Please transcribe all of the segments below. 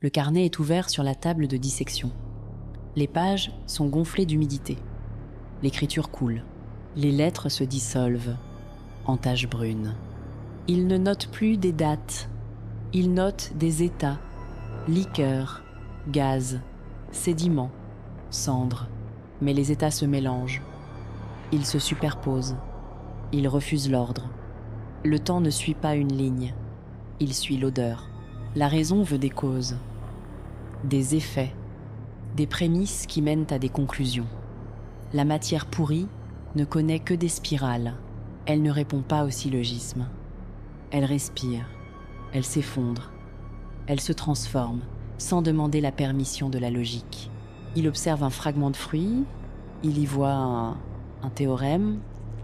Le carnet est ouvert sur la table de dissection. Les pages sont gonflées d'humidité. L'écriture coule. Les lettres se dissolvent en taches brunes. Il ne note plus des dates. Il note des états, liqueurs, gaz, sédiments, cendres. Mais les états se mélangent. Ils se superposent. Ils refusent l'ordre. Le temps ne suit pas une ligne. Il suit l'odeur. La raison veut des causes, des effets, des prémices qui mènent à des conclusions. La matière pourrie ne connaît que des spirales. Elle ne répond pas au syllogisme. Elle respire, elle s'effondre, elle se transforme sans demander la permission de la logique. Il observe un fragment de fruit, il y voit un théorème,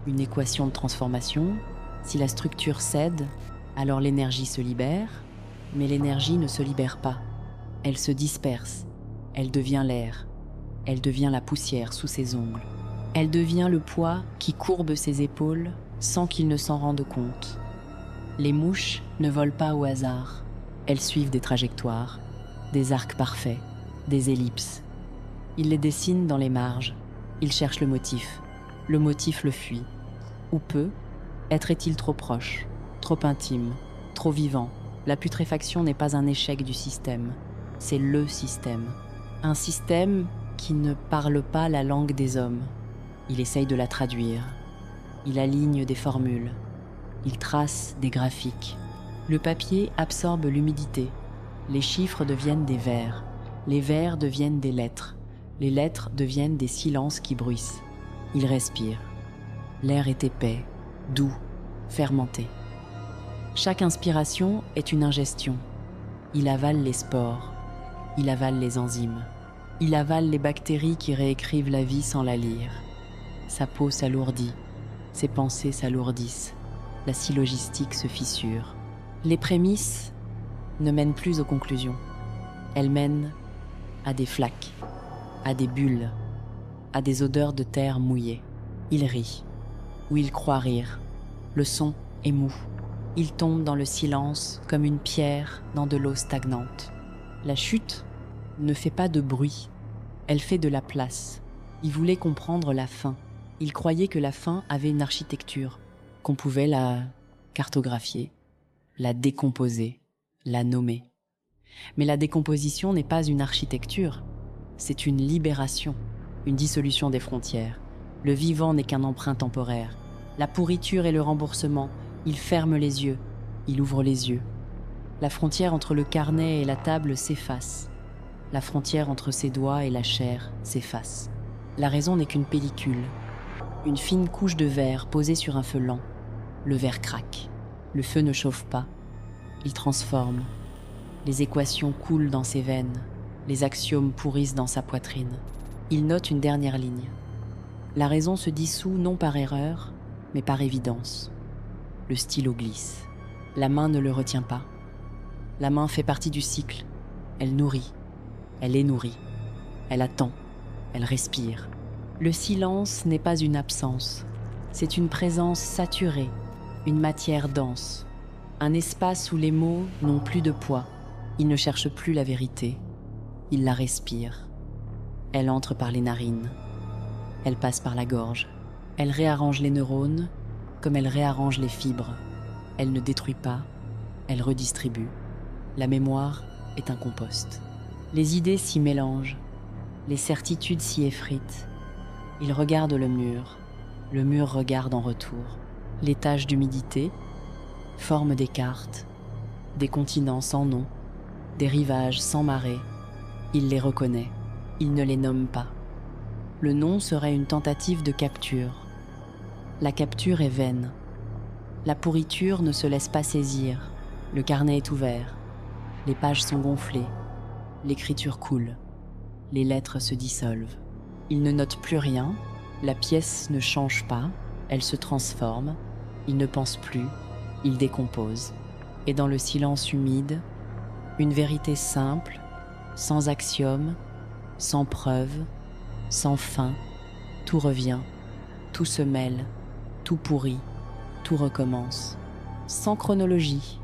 une équation de transformation. Si la structure cède, alors l'énergie se libère, mais l'énergie ne se libère pas. Elle se disperse, elle devient l'air, elle devient la poussière sous ses ongles. Elle devient le poids qui courbe ses épaules sans qu'il ne s'en rende compte. Les mouches ne volent pas au hasard. Elles suivent des trajectoires, des arcs parfaits, des ellipses. Il les dessine dans les marges. Il cherche le motif. Le motif le fuit. Ou peu, est-il trop proche, trop intime, trop vivant. La putréfaction n'est pas un échec du système, c'est le système. Un système qui ne parle pas la langue des hommes. Il essaye de la traduire. Il aligne des formules. Il trace des graphiques. Le papier absorbe l'humidité. Les chiffres deviennent des vers. Les vers deviennent des lettres. Les lettres deviennent des silences qui bruissent. Il respire. L'air est épais, doux, fermenté. Chaque inspiration est une ingestion. Il avale les spores. Il avale les enzymes. Il avale les bactéries qui réécrivent la vie sans la lire. Sa peau s'alourdit. Ses pensées s'alourdissent. La syllogistique se fissure. Les prémices ne mènent plus aux conclusions. Elles mènent à des flaques, à des bulles, à des odeurs de terre mouillée. Il rit, ou il croit rire. Le son est mou. Il tombe dans le silence comme une pierre dans de l'eau stagnante. La chute ne fait pas de bruit. Elle fait de la place. Il voulait comprendre la fin. Il croyait que la fin avait une architecture, qu'on pouvait la cartographier, la décomposer, la nommer. Mais la décomposition n'est pas une architecture, c'est une libération, une dissolution des frontières. Le vivant n'est qu'un emprunt temporaire. La pourriture et le remboursement, il ferme les yeux, il ouvre les yeux. La frontière entre le carnet et la table s'efface. La frontière entre ses doigts et la chair s'efface. La raison n'est qu'une pellicule, une fine couche de verre posée sur un feu lent. Le verre craque. Le feu ne chauffe pas. Il transforme. Les équations coulent dans ses veines. Les axiomes pourrissent dans sa poitrine. Il note une dernière ligne. La raison se dissout non par erreur, mais par évidence. Le stylo glisse. La main ne le retient pas. La main fait partie du cycle. Elle nourrit. Elle est nourrie. Elle attend. Elle respire. Le silence n'est pas une absence. C'est une présence saturée, une matière dense. Un espace où les mots n'ont plus de poids. Ils ne cherchent plus la vérité. Ils la respirent. Elle entre par les narines. Elle passe par la gorge. Elle réarrange les neurones comme elle réarrange les fibres. Elle ne détruit pas, elle redistribue. La mémoire est un compost. Les idées s'y mélangent, les certitudes s'y effritent. Il regarde le mur regarde en retour. Les taches d'humidité forment des cartes, des continents sans nom, des rivages sans marée. Il les reconnaît, il ne les nomme pas. Le nom serait une tentative de capture. La capture est vaine. La pourriture ne se laisse pas saisir. Le carnet est ouvert. Les pages sont gonflées. L'écriture coule. Les lettres se dissolvent. Il ne note plus rien. La pièce ne change pas. Elle se transforme. Il ne pense plus. Il décompose. Et dans le silence humide, une vérité simple, sans axiome, sans preuve, sans fin, tout revient, tout se mêle, tout pourrit, tout recommence. Sans chronologie,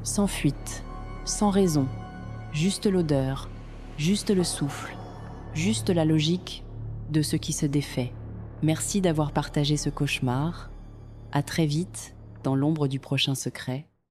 sans fuite, sans raison, Juste l'odeur, juste le souffle, juste la logique de ce qui se défait. Merci d'avoir partagé ce cauchemar. À très vite dans l'ombre du prochain secret.